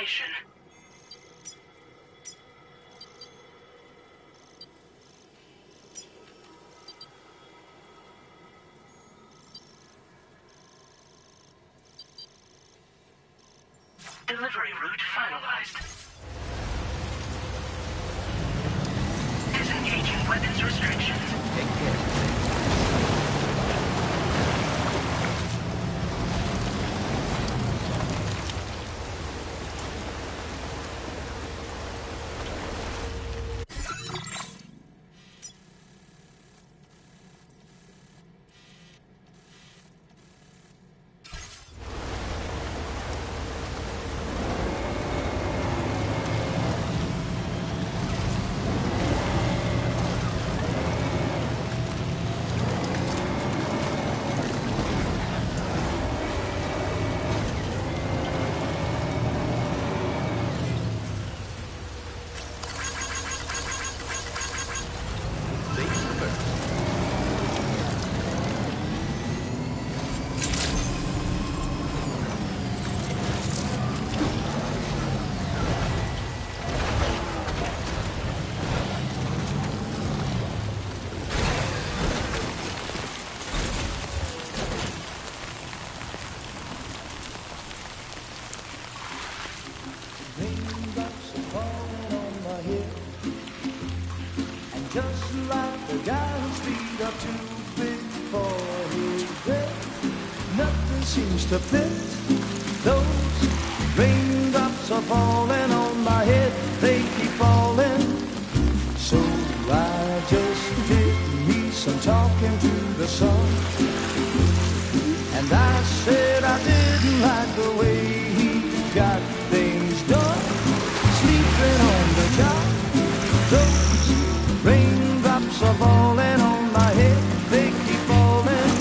destination. Delivery route finalized. Disengaging weapons restrictions. Take care. Just like the guy whose feet are too big for his bed. Nothing seems to fit. Those raindrops are falling on my head. They keep falling. So I just did me some talking to the sun. And I said I didn't like the way he got things done. Sleeping on the job. Those raindrops are falling on my head, they keep falling.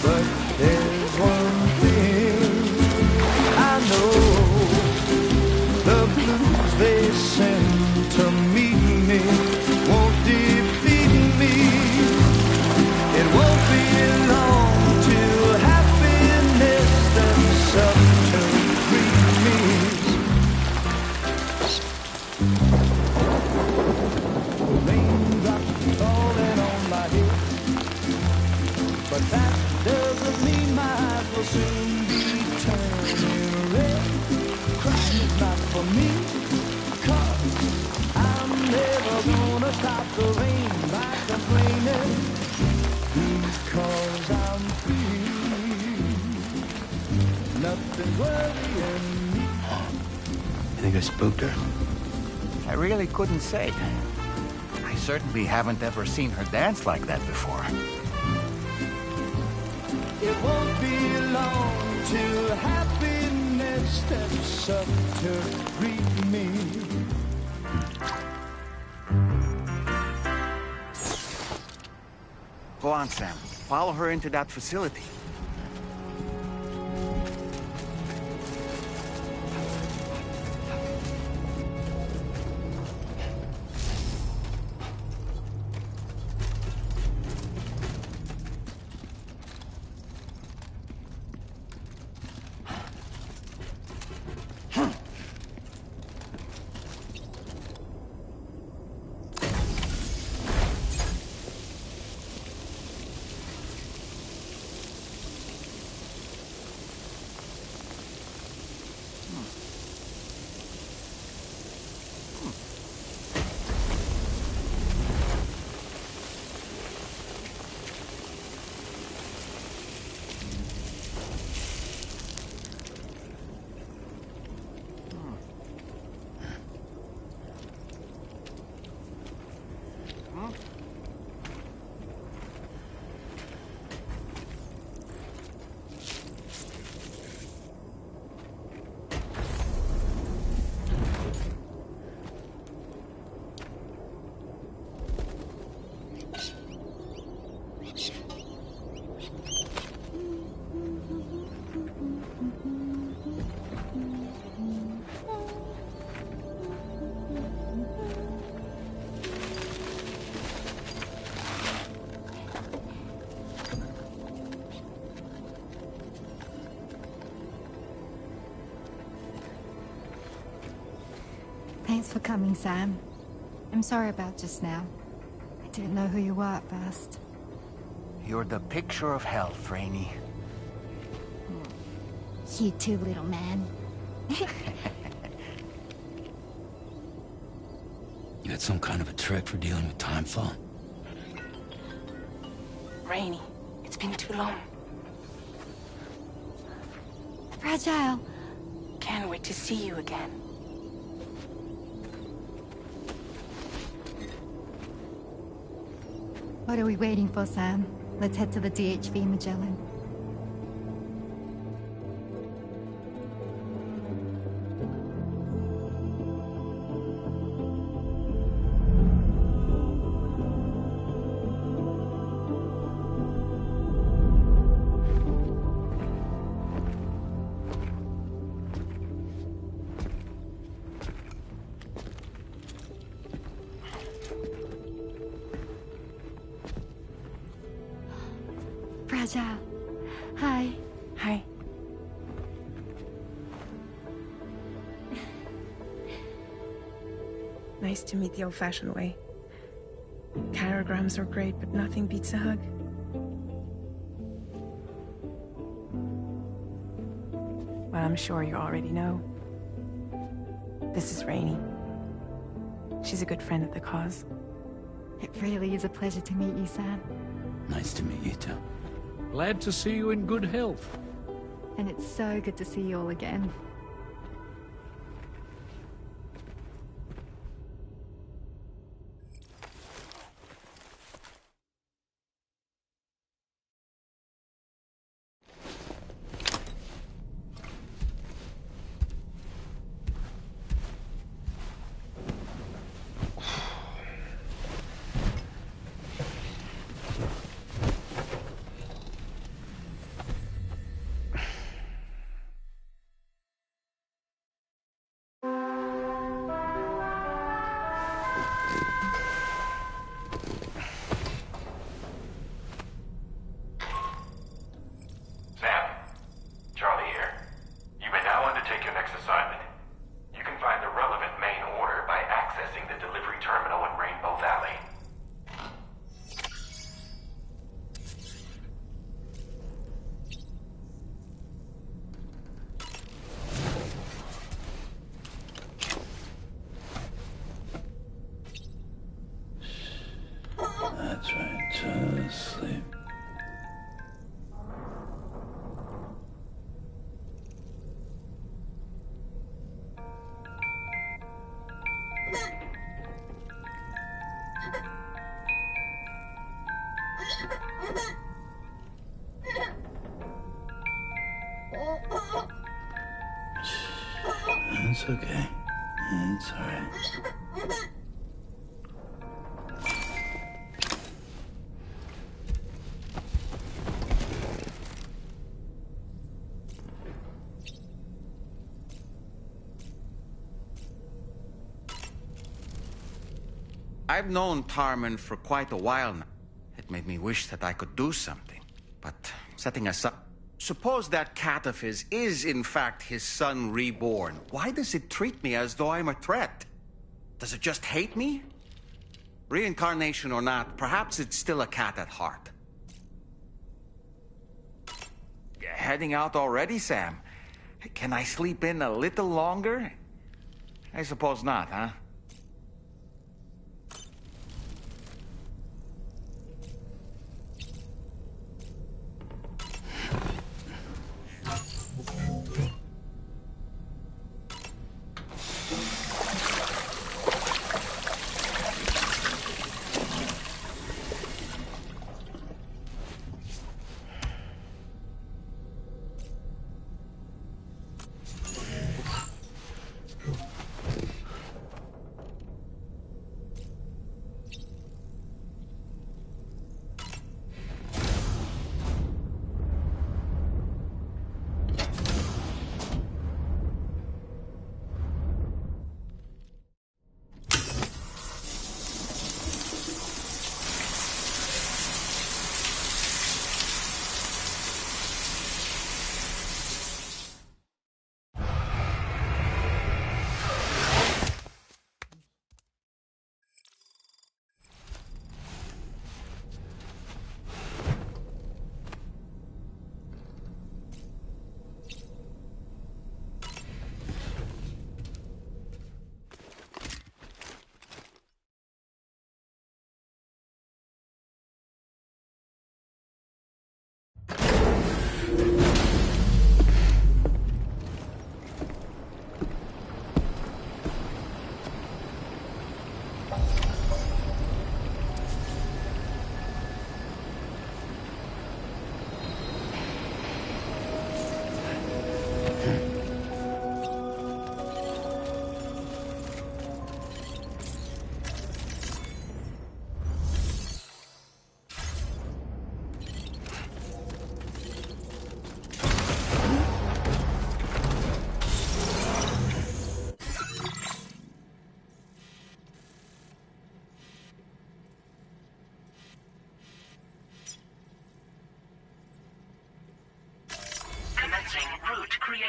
But there's one thing I know, the blues they send to meet me won't defeat me. It won't be long till happiness steps up to greet me. But that doesn't mean my eyes will soon be turning red. Crying is not for me, 'cause I'm never gonna stop the rain by complaining, because I'm free. Nothing worrying me. I think I spooked her. I really couldn't say. I certainly haven't ever seen her dance like that before. It won't be long till happiness steps up to greet me. Go on, Sam. Follow her into that facility. Thanks for coming, Sam. I'm sorry about just now. I didn't know who you were at first. You're the picture of health, Rainey. You too, little man. You got some kind of a trick for dealing with timefall? Rainey, it's been too long. Fragile. Can't wait to see you again. What are we waiting for, Sam? Let's head to the DHV Magellan. Fragile. Hi. Hi. Nice to meet the old-fashioned way. Carograms are great, but nothing beats a hug. Well, I'm sure you already know. This is Rainey. She's a good friend of the cause. It really is a pleasure to meet you, Sam. Nice to meet you too. Glad to see you in good health. And it's so good to see you all again. Sam, Charlie here. You may now undertake your next assignment. You can find the relevant main order by accessing the delivery terminal in Rainbow Valley. That's right, just sleep. It's okay. It's alright. I've known Tarman for quite a while now. It made me wish that I could do something. But setting aside... Suppose that cat of his is, in fact, his son reborn. Why does it treat me as though I'm a threat? Does it just hate me? Reincarnation or not, perhaps it's still a cat at heart. Heading out already, Sam? Can I sleep in a little longer? I suppose not, huh?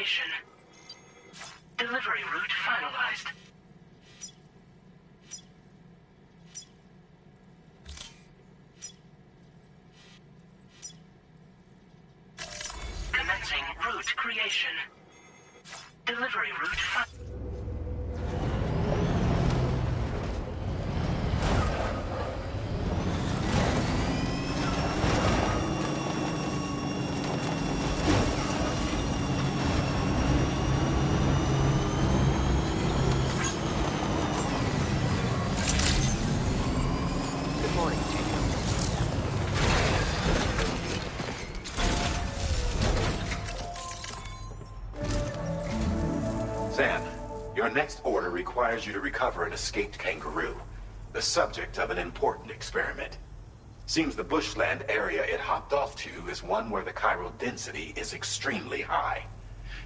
creation. Delivery route finalized. Commencing route creation. Delivery route Good morning, Jacob. Sam, your next order requires you to recover an escaped kangaroo, the subject of an important experiment. Seems the bushland area it hopped off to is one where the chiral density is extremely high,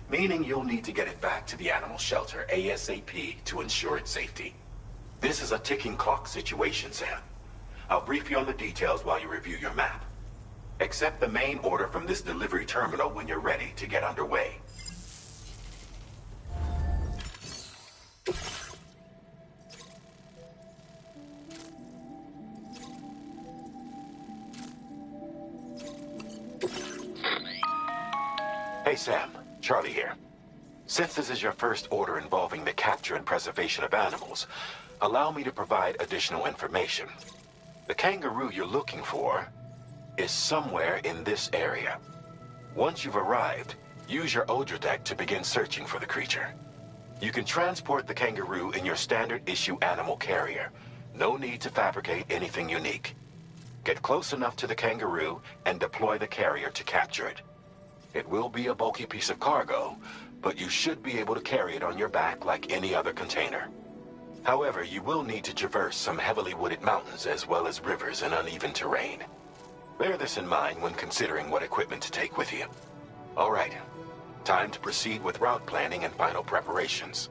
meaning you'll need to get it back to the animal shelter ASAP to ensure its safety. This is a ticking clock situation, Sam. I'll brief you on the details while you review your map. Accept the main order from this delivery terminal when you're ready to get underway. Hey Sam, Charlie here. Since this is your first order involving the capture and preservation of animals, allow me to provide additional information. The kangaroo you're looking for is somewhere in this area. Once you've arrived, use your Odradek to begin searching for the creature. You can transport the kangaroo in your standard issue animal carrier. No need to fabricate anything unique. Get close enough to the kangaroo and deploy the carrier to capture it. It will be a bulky piece of cargo, but you should be able to carry it on your back like any other container. However, you will need to traverse some heavily wooded mountains as well as rivers and uneven terrain. Bear this in mind when considering what equipment to take with you. All right, time to proceed with route planning and final preparations.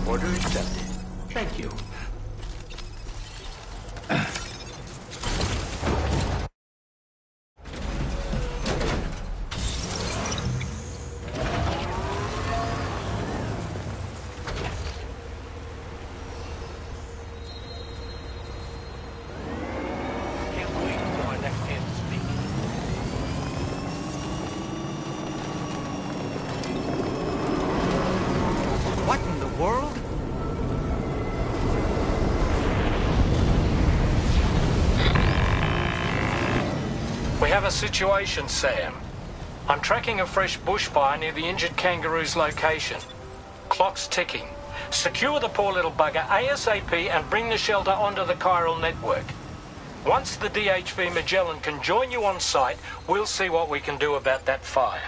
Order accepted. Thank you. Can't wait until our next chance to speak. What in the world? have a situation, Sam. I'm tracking a fresh bushfire near the injured kangaroo's location. Clock's ticking. Secure the poor little bugger ASAP and bring the shelter onto the chiral network. Once the DHV Magellan can join you on site, we'll see what we can do about that fire.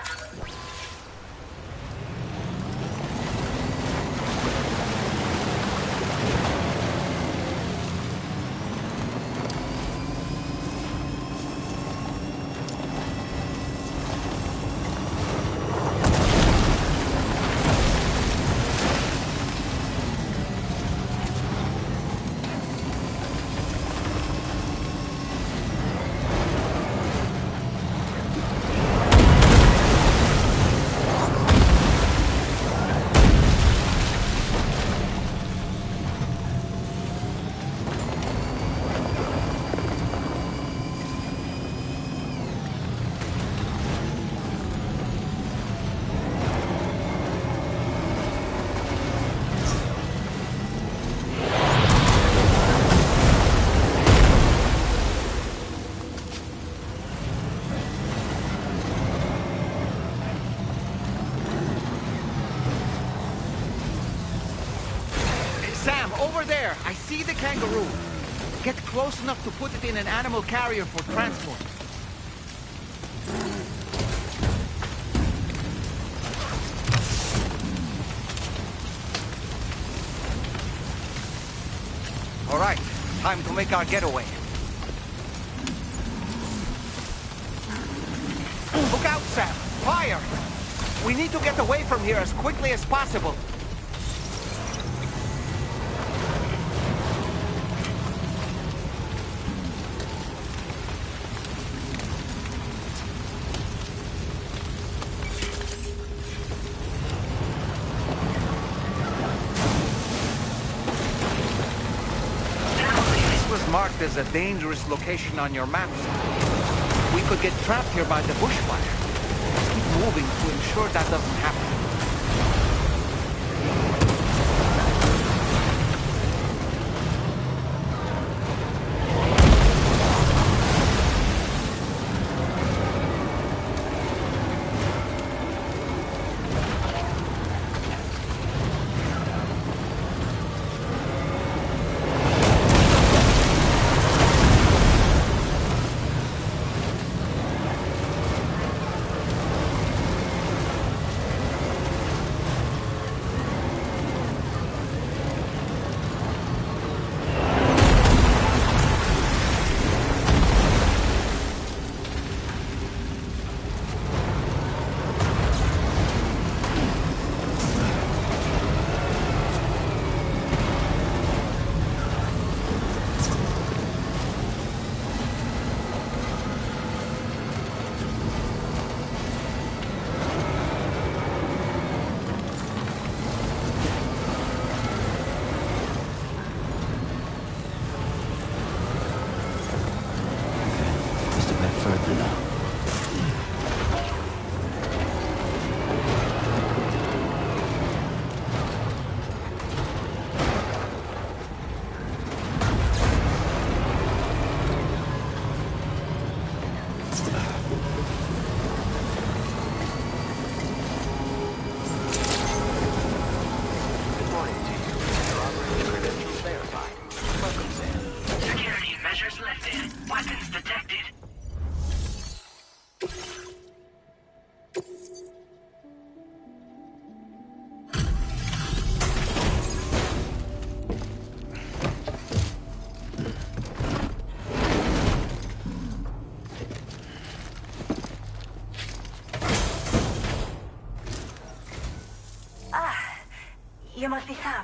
Sam, over there! I see the kangaroo! Get close enough to put it in an animal carrier for transport. All right, time to make our getaway. Look out, Sam! Fire! We need to get away from here as quickly as possible. Marked as a dangerous location on your maps. We could get trapped here by the bushfire. Let's keep moving to ensure that doesn't happen. You must be Sam.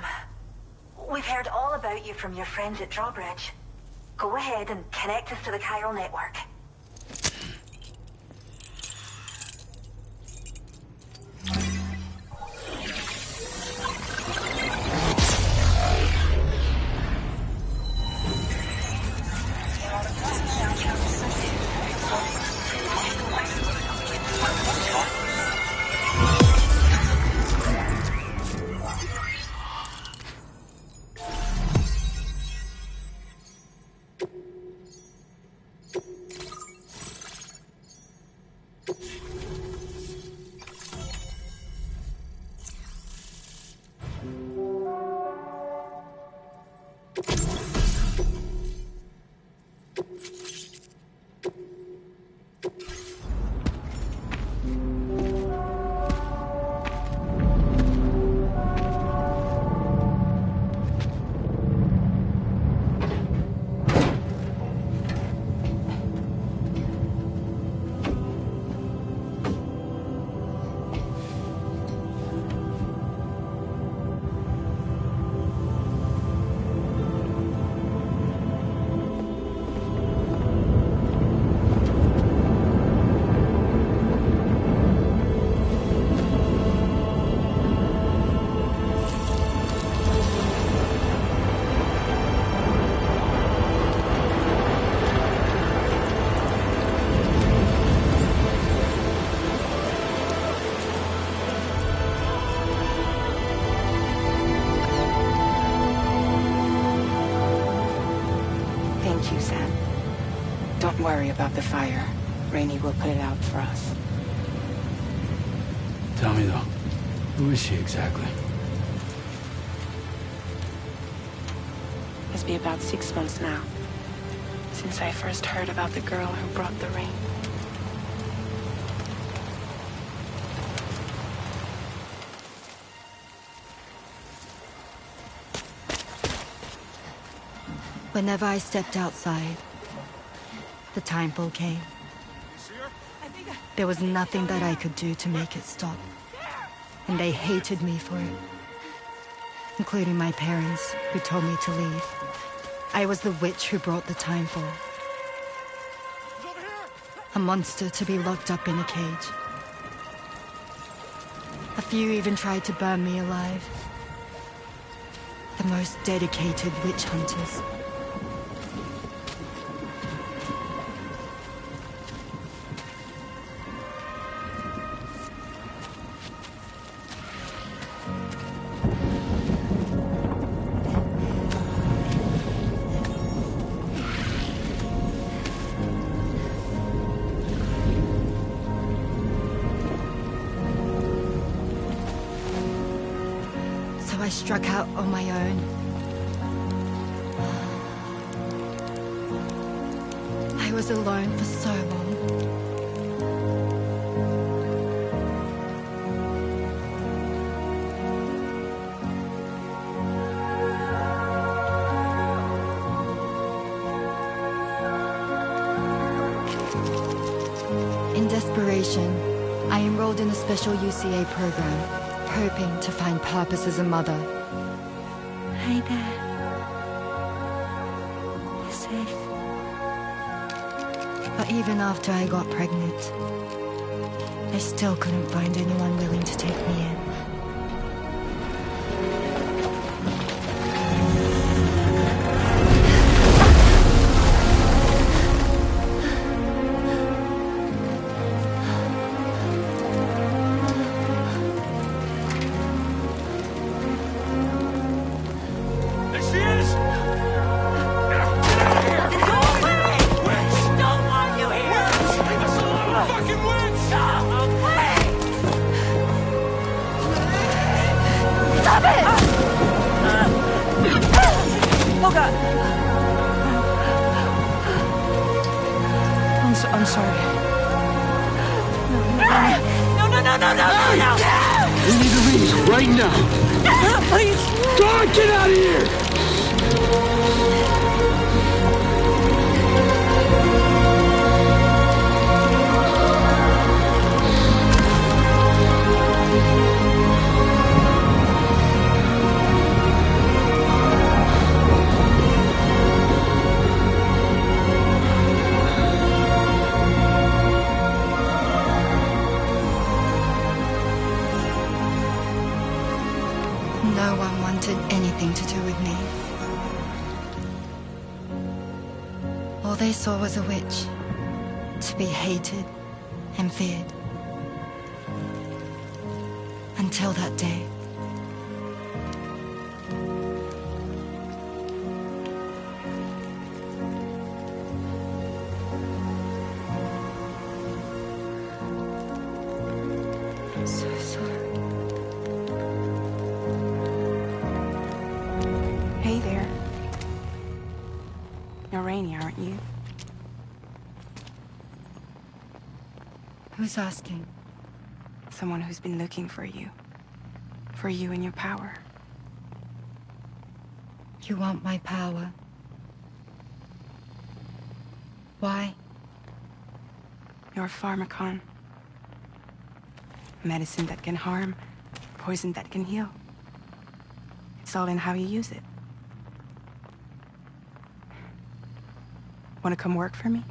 We've heard all about you from your friends at Drawbridge. Go ahead and connect us to the chiral network. Thank you, Sam. Don't worry about the fire. Rainey will put it out for us. Tell me, though, who is she exactly? It's been about 6 months now, since I first heard about the girl who brought the rain. Whenever I stepped outside, the timefall came. There was nothing that I could do to make it stop. And they hated me for it. Including my parents, who told me to leave. I was the witch who brought the timefall. A monster to be locked up in a cage. A few even tried to burn me alive. The most dedicated witch hunters. I struck out on my own. I was alone for so long. In desperation, I enrolled in a special UCA program. Hoping to find purpose as a mother. Hi there. You're safe. But even after I got pregnant, I still couldn't find anyone willing to take me in. I'm sorry. No. We need to leave right now. Please. God, get out of here! No one wanted anything to do with me. All they saw was a witch, to be hated and feared. Until that day. I'm so sorry. Hey there. You? Who's asking? Someone who's been looking for you. For you and your power. You want my power? Why? You're a pharmacon. Medicine that can harm, poison that can heal. It's all in how you use it. Want to come work for me?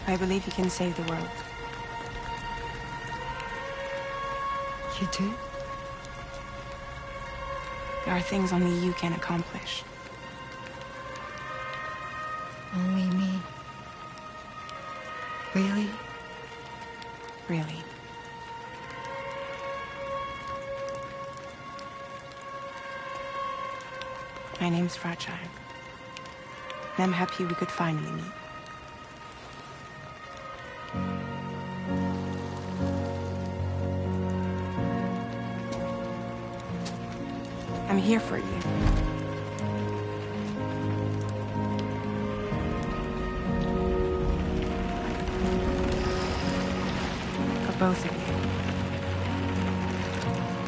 I believe you can save the world. You do? There are things only you can accomplish. Only me. Really? Really. My name's Fragile. And I'm happy we could finally meet. I'm here for you. For both of you.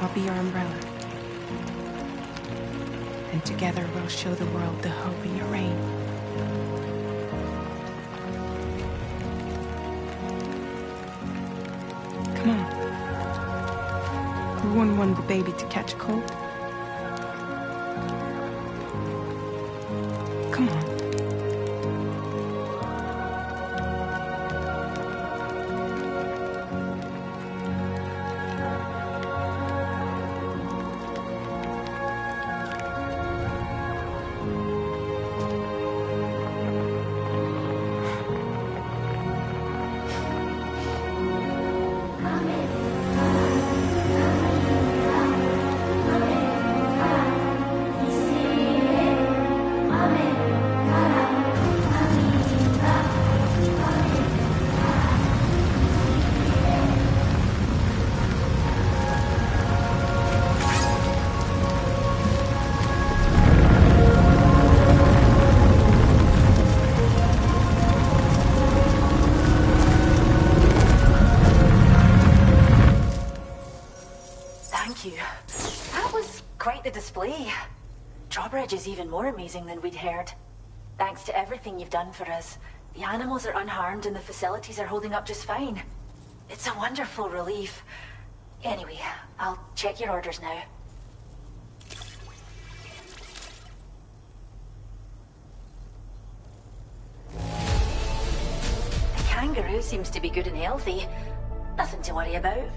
I'll be your umbrella. And together we'll show the world the hope in your reign. Come on. Who wouldn't want the baby to catch a cold? Come on. Drawbridge is even more amazing than we'd heard. Thanks to everything you've done for us, the animals are unharmed and the facilities are holding up just fine. It's a wonderful relief. Anyway, I'll check your orders now. The kangaroo seems to be good and healthy. Nothing to worry about.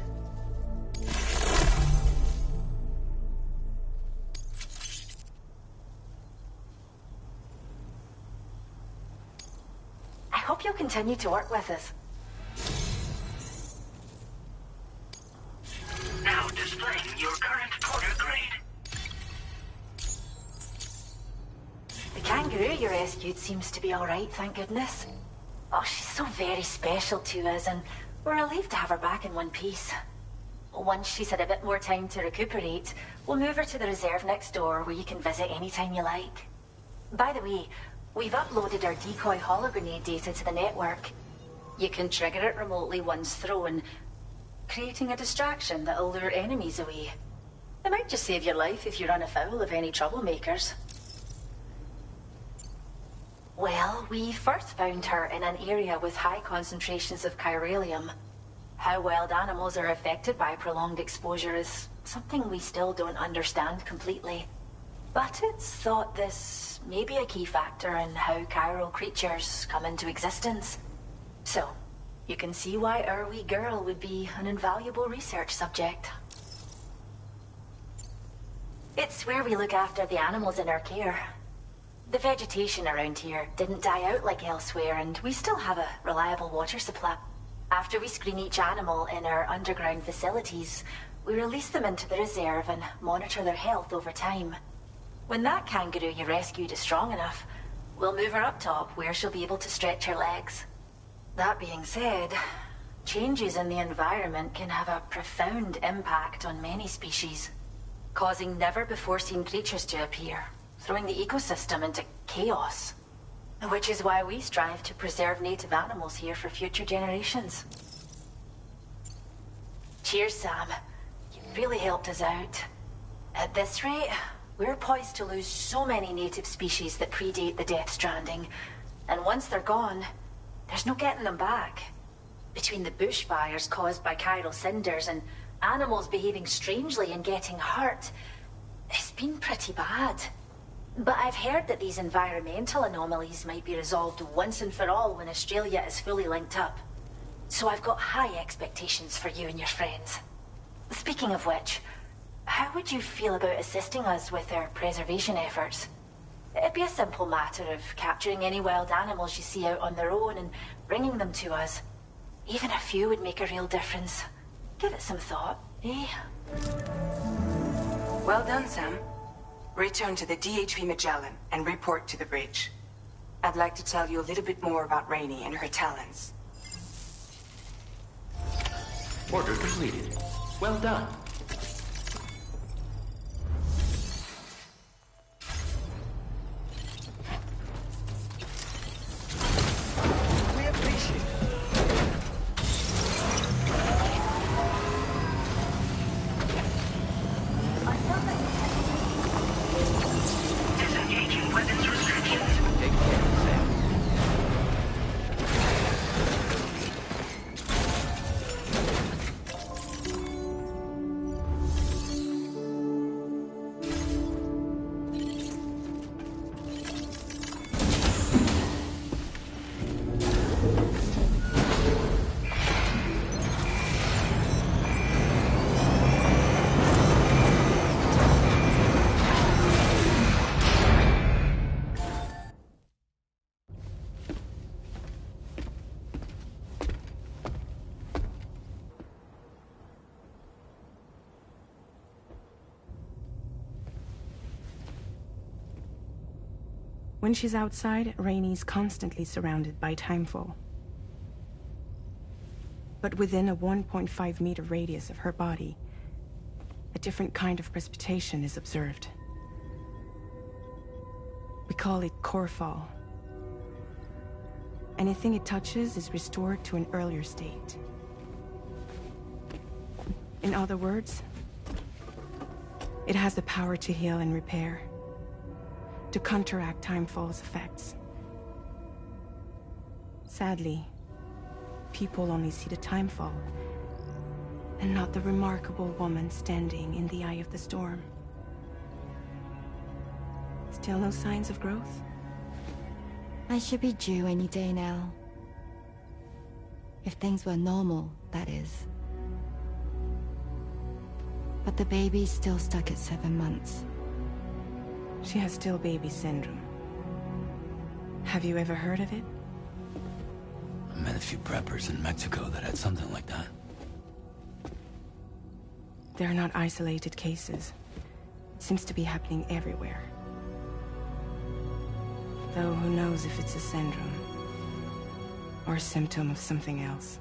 I hope you'll continue to work with us. Now displaying your current order grade. The kangaroo you rescued seems to be all right, thank goodness. Oh, she's so very special to us, and we're relieved to have her back in one piece. Once she's had a bit more time to recuperate, we'll move her to the reserve next door where you can visit anytime you like. By the way, we've uploaded our decoy hologrenade data to the network. You can trigger it remotely once thrown, creating a distraction that'll lure enemies away. It might just save your life if you run afoul of any troublemakers. Well, we first found her in an area with high concentrations of chiralium. How wild animals are affected by prolonged exposure is something we still don't understand completely. But it's thought this may be a key factor in how chiral creatures come into existence. So, you can see why our wee girl would be an invaluable research subject. It's where we look after the animals in our care. The vegetation around here didn't die out like elsewhere, and we still have a reliable water supply. After we screen each animal in our underground facilities, we release them into the reserve and monitor their health over time. When that kangaroo you rescued is strong enough, We'll move her up top where she'll be able to stretch her legs. That being said, changes in the environment can have a profound impact on many species, causing never-before-seen creatures to appear, throwing the ecosystem into chaos. Which is why we strive to preserve native animals here for future generations. Cheers, Sam. You really helped us out. At this rate, we're poised to lose so many native species that predate the Death Stranding. And once they're gone, there's no getting them back. Between the bushfires caused by chiral cinders and animals behaving strangely and getting hurt, it's been pretty bad. But I've heard that these environmental anomalies might be resolved once and for all when Australia is fully linked up. So I've got high expectations for you and your friends. Speaking of which, how would you feel about assisting us with our preservation efforts? It'd be a simple matter of capturing any wild animals you see out on their own and bringing them to us. Even a few would make a real difference. Give it some thought, eh? Well done, Sam. Return to the DHV Magellan and report to the bridge. I'd like to tell you a little bit more about Rainey and her talents. Order completed. Well done. We appreciate it. Disengaging weapons restrictions. Take care, Sam. When she's outside, Rainey's constantly surrounded by timefall. But within a 1.5-meter radius of her body, a different kind of precipitation is observed. We call it core fall. Anything it touches is restored to an earlier state. In other words, it has the power to heal and repair, to counteract timefall's effects. Sadly, people only see the timefall, and not the remarkable woman standing in the eye of the storm. Still no signs of growth? I should be due any day now. If things were normal, that is. But the baby's still stuck at 7 months. She has still baby syndrome. Have you ever heard of it? I met a few preppers in Mexico that had something like that. They're not isolated cases. It seems to be happening everywhere. Though who knows if it's a syndrome or a symptom of something else.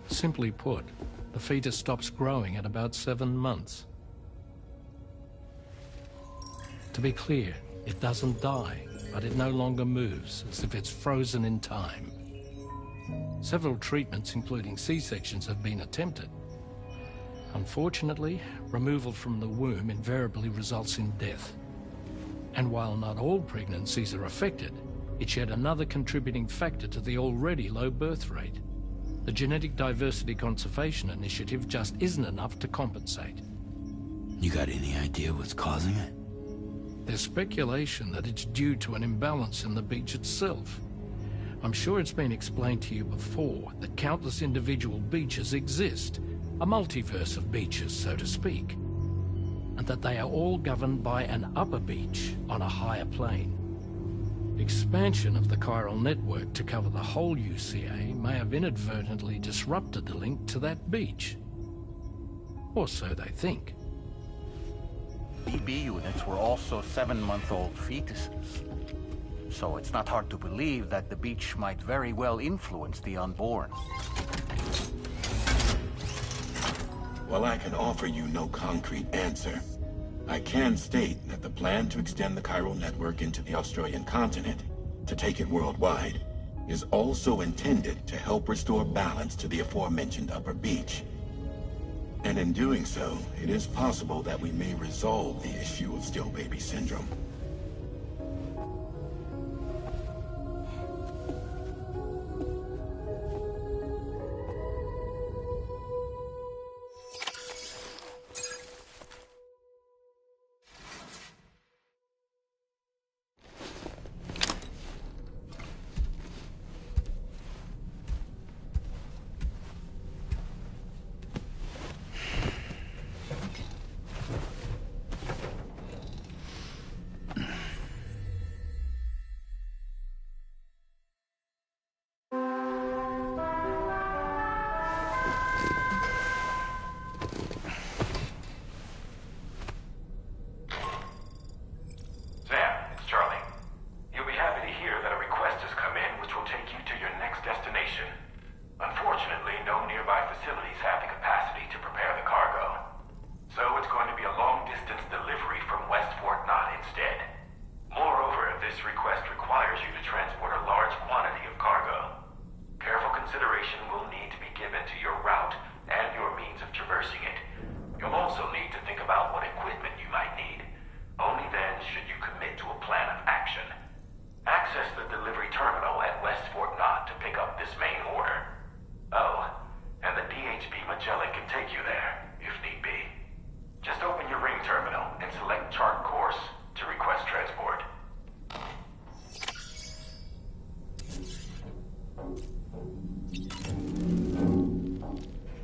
Simply put, the fetus stops growing at about 7 months. To be clear, it doesn't die, but it no longer moves, as if it's frozen in time. Several treatments, including C-sections, have been attempted. Unfortunately, removal from the womb invariably results in death. And while not all pregnancies are affected, it's yet another contributing factor to the already low birth rate. The Genetic Diversity Conservation Initiative just isn't enough to compensate. You got any idea what's causing it? There's speculation that it's due to an imbalance in the beach itself. I'm sure it's been explained to you before that countless individual beaches exist, a multiverse of beaches, so to speak, and that they are all governed by an upper beach on a higher plane. Expansion of the chiral network to cover the whole UCA may have inadvertently disrupted the link to that beach. Or so they think. BB units were also 7-month-old fetuses. So it's not hard to believe that the beach might very well influence the unborn. While I can offer you no concrete answer, I can state that the plan to extend the chiral network into the Australian continent, to take it worldwide, is also intended to help restore balance to the aforementioned upper beach. And in doing so, it is possible that we may resolve the issue of still baby syndrome.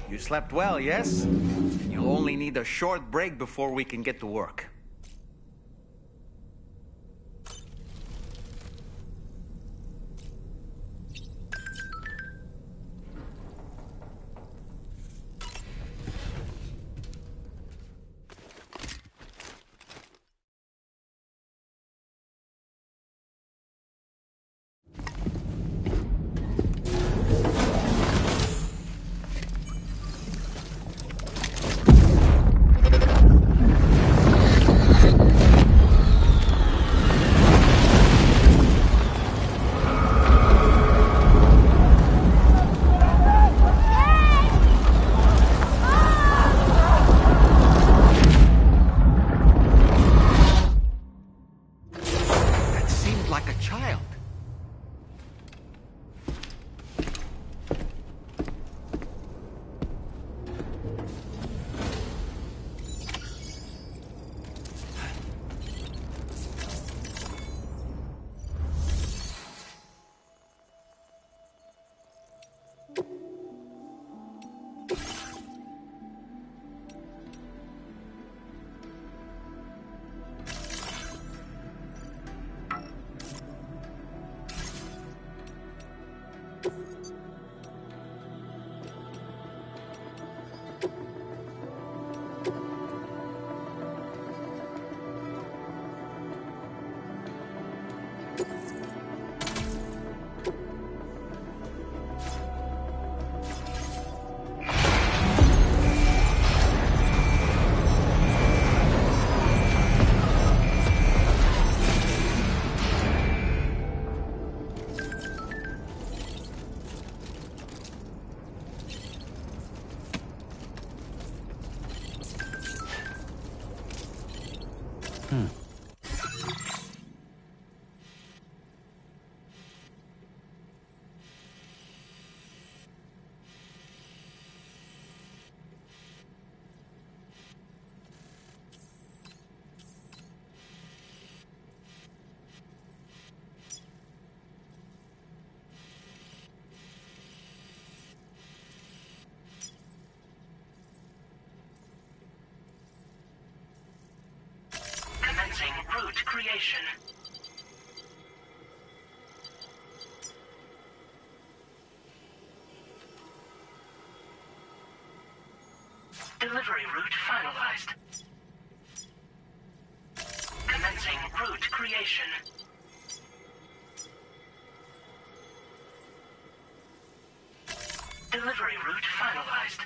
You slept well, yes? You'll only need a short break before we can get to work. Commencing route creation. Delivery route finalized. route creation. Delivery route finalized.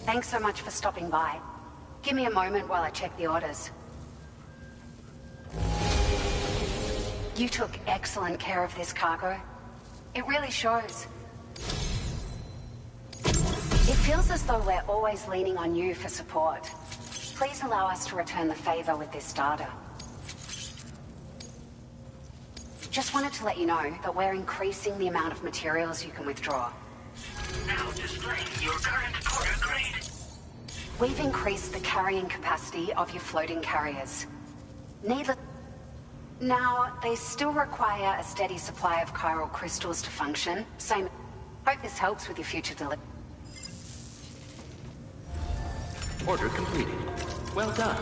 Thanks so much for stopping by. Give me a moment while I check the orders. You took excellent care of this cargo. It really shows. It feels as though we're always leaning on you for support. Please allow us to return the favor with this data. Just wanted to let you know that we're increasing the amount of materials you can withdraw. Now displaying your current order grade. We've increased the carrying capacity of your floating carriers. Now, they still require a steady supply of chiral crystals to function, so hope this helps with your future delivery. Order completed. Well done.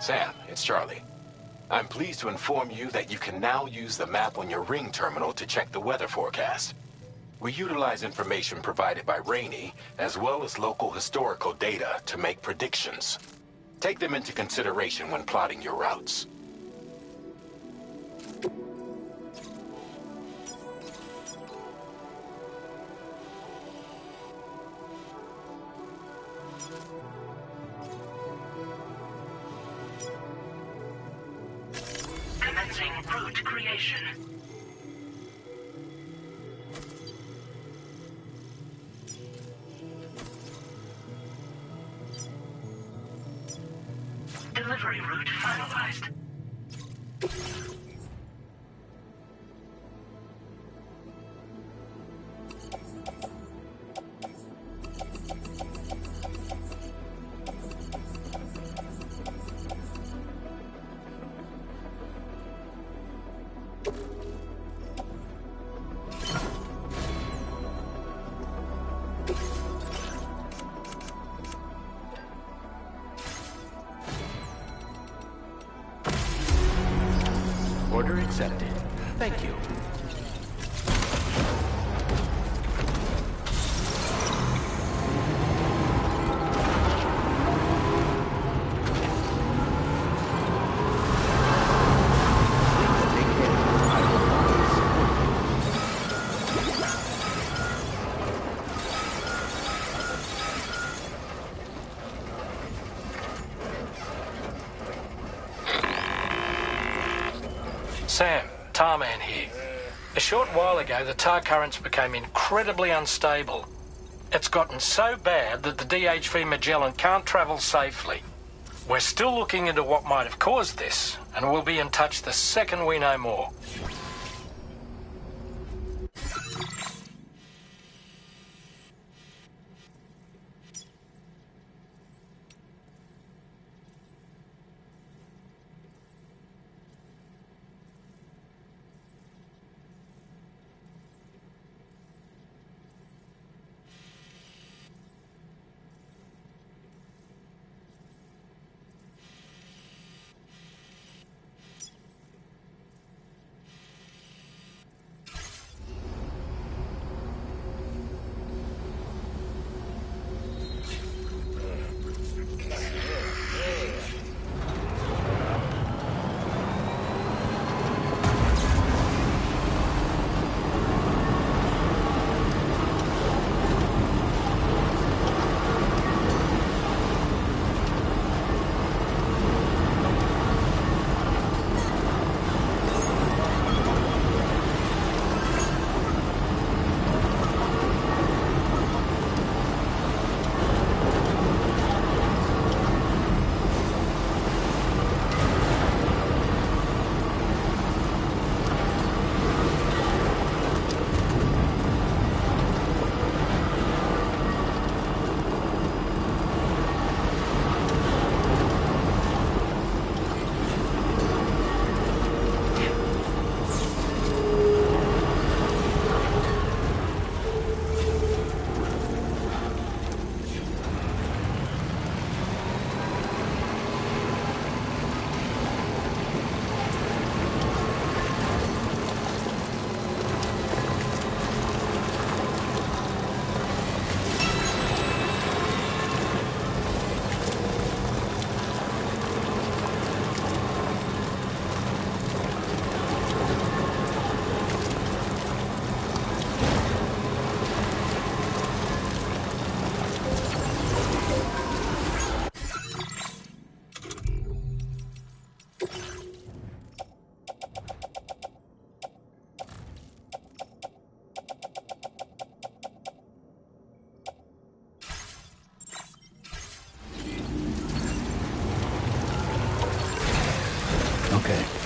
Sam, it's Charlie. I'm pleased to inform you that you can now use the map on your ring terminal to check the weather forecast. We utilize information provided by Rainey, as well as local historical data to make predictions. Take them into consideration when plotting your routes. Commencing route creation. Delivery route finalized. Order accepted. Thank you. Sam, Tarman here. A short while ago, the tar currents became incredibly unstable. It's gotten so bad that the DHV Magellan can't travel safely. We're still looking into what might have caused this, and we'll be in touch the second we know more. Okay.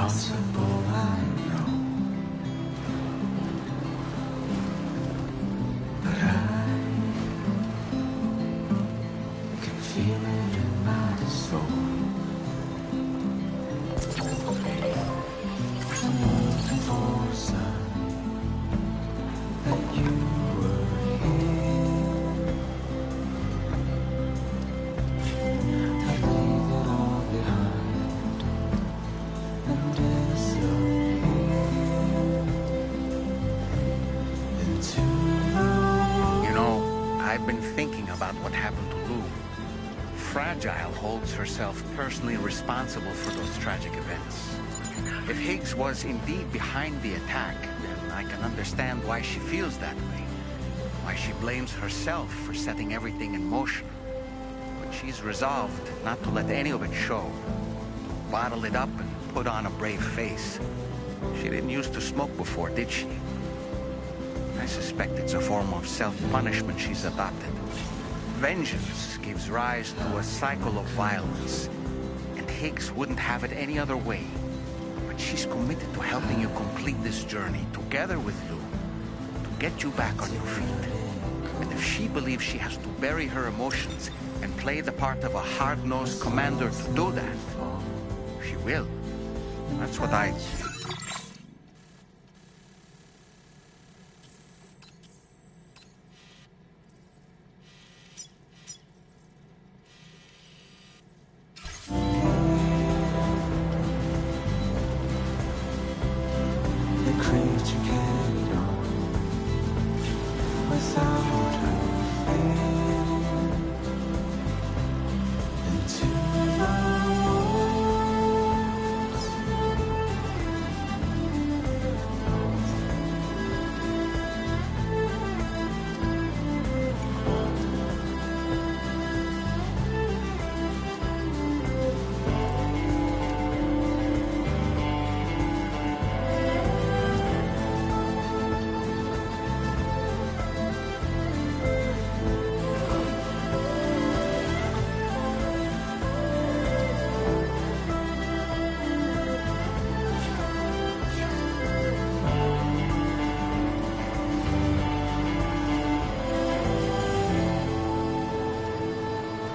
impossible, I know. But I can feel it in my soul. Looking for a sign that you were here. I leave it all behind and disappear into You know, I've been thinking about what happened to Lou. Fragile holds herself personally responsible for those tragic events. If Higgs was indeed behind the attack, then I can understand why she feels that way. Why she blames herself for setting everything in motion. But she's resolved not to let any of it show. To bottle it up and put on a brave face. She didn't used to smoke before, did she? I suspect it's a form of self-punishment she's adopted. Vengeance gives rise to a cycle of violence, and Higgs wouldn't have it any other way. But she's committed to helping you complete this journey, together with Lou, to get you back on your feet. And if she believes she has to bury her emotions and play the part of a hard-nosed commander to do that, she will. That's what I... the creature carried on without her fear into the woods.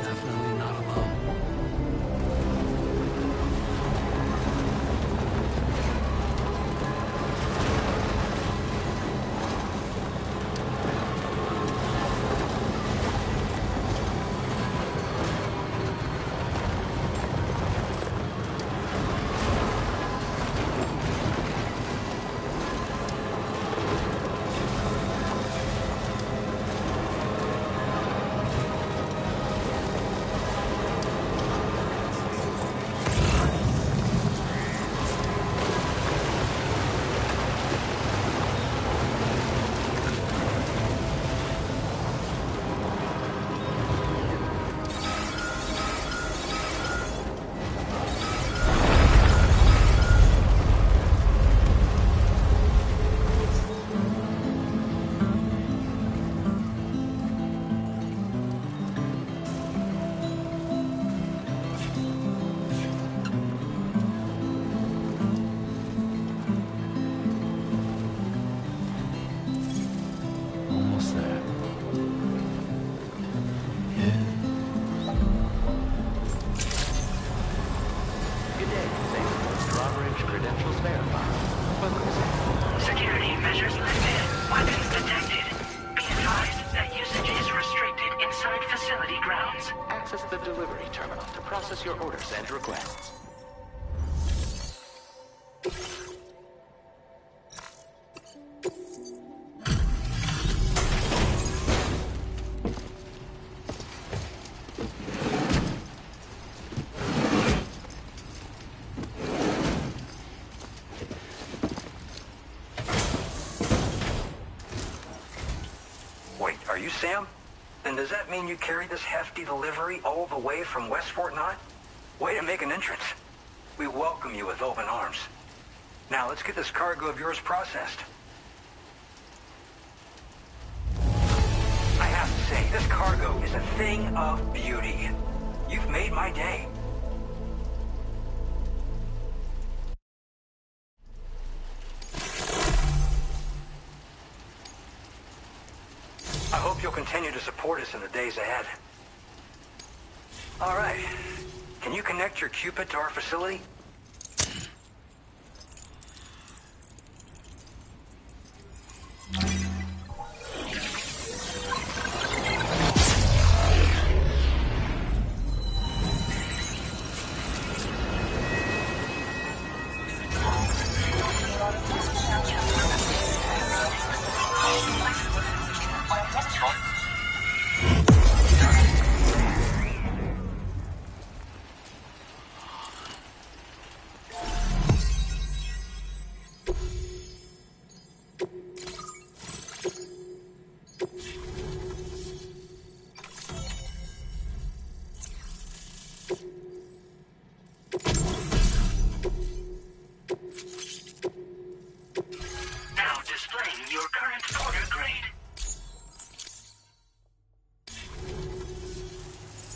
Definitely not alone. Almost there. Good day. Thanks for drawbridge credentials verified. Welcome, sir. Security measures lifted. Weapons detected. Be advised that usage is restricted inside facility grounds. Access the delivery terminal to process your orders and requests. Wait, are you Sam? Then does that mean you carried this hefty delivery all the way from West Fort Knott? Way to make an entrance. We welcome you with open arms. Now let's get this cargo of yours processed. I have to say, this cargo is a thing of beauty. You've made my day. hope you'll continue to support us in the days ahead. All right. Can you connect your Cupid to our facility?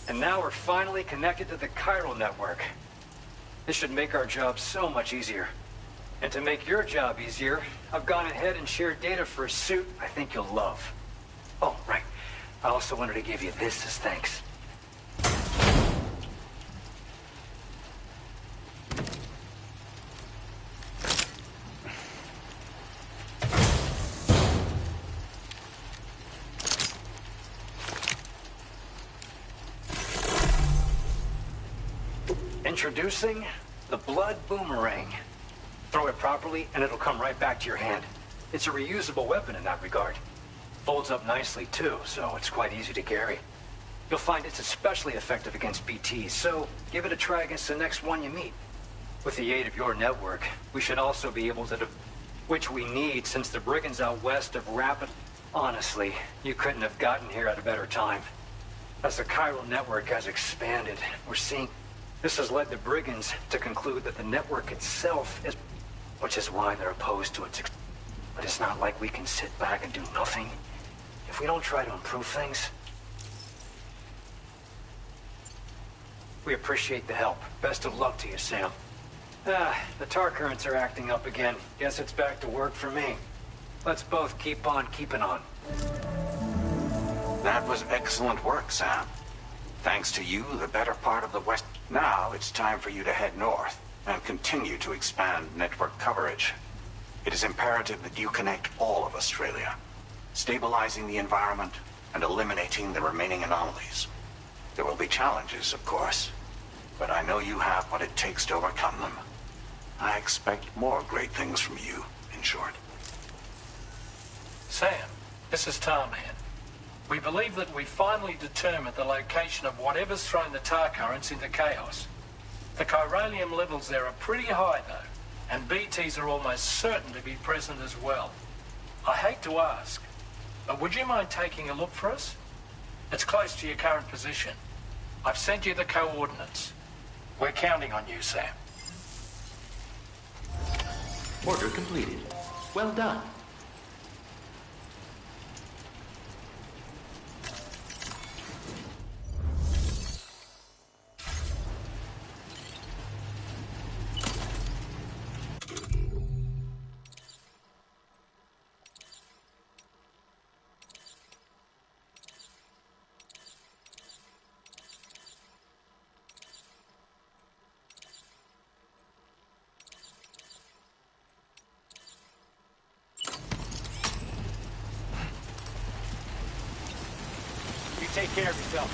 And now we're finally connected to the chiral network. This should make our job so much easier. And to make your job easier, I've gone ahead and shared data for a suit I think you'll love. Oh, right. I also wanted to give you this as thanks. Introducing the Blood Boomerang. Throw it properly and it'll come right back to your hand. It's a reusable weapon in that regard. Folds up nicely too, so it's quite easy to carry. You'll find it's especially effective against BTs, so give it a try against the next one you meet. With the aid of your network, we should also be able to which we need since the brigands out west have rapid... Honestly, you couldn't have gotten here at a better time. As the chiral network has expanded, we're seeing... This has led the brigands to conclude that the network itself is... Which is why they're opposed to its... But it's not like we can sit back and do nothing. If we don't try to improve things... We appreciate the help. Best of luck to you, Sam. The tar currents are acting up again. Guess it's back to work for me. Let's both keep on keeping on. That was excellent work, Sam. Thanks to you, the better part of the West... Now it's time for you to head north and continue to expand network coverage. It is imperative that you connect all of Australia, stabilizing the environment and eliminating the remaining anomalies. There will be challenges, of course, but I know you have what it takes to overcome them. I expect more great things from you, in short. Sam, this is Tarman. We believe that we finally determined the location of whatever's thrown the tar currents into chaos. The chiralium levels there are pretty high, though, and BTs are almost certain to be present as well. I hate to ask, but would you mind taking a look for us? It's close to your current position. I've sent you the coordinates. We're counting on you, Sam. Order completed. Well done. Take care of yourself.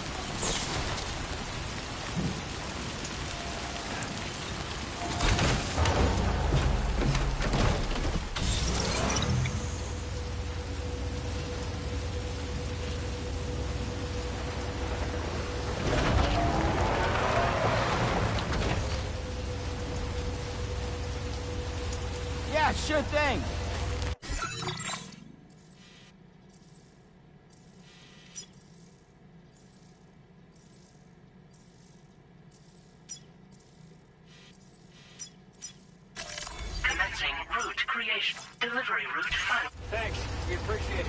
Yeah, sure thing. Delivery route final. Thanks. We appreciate it.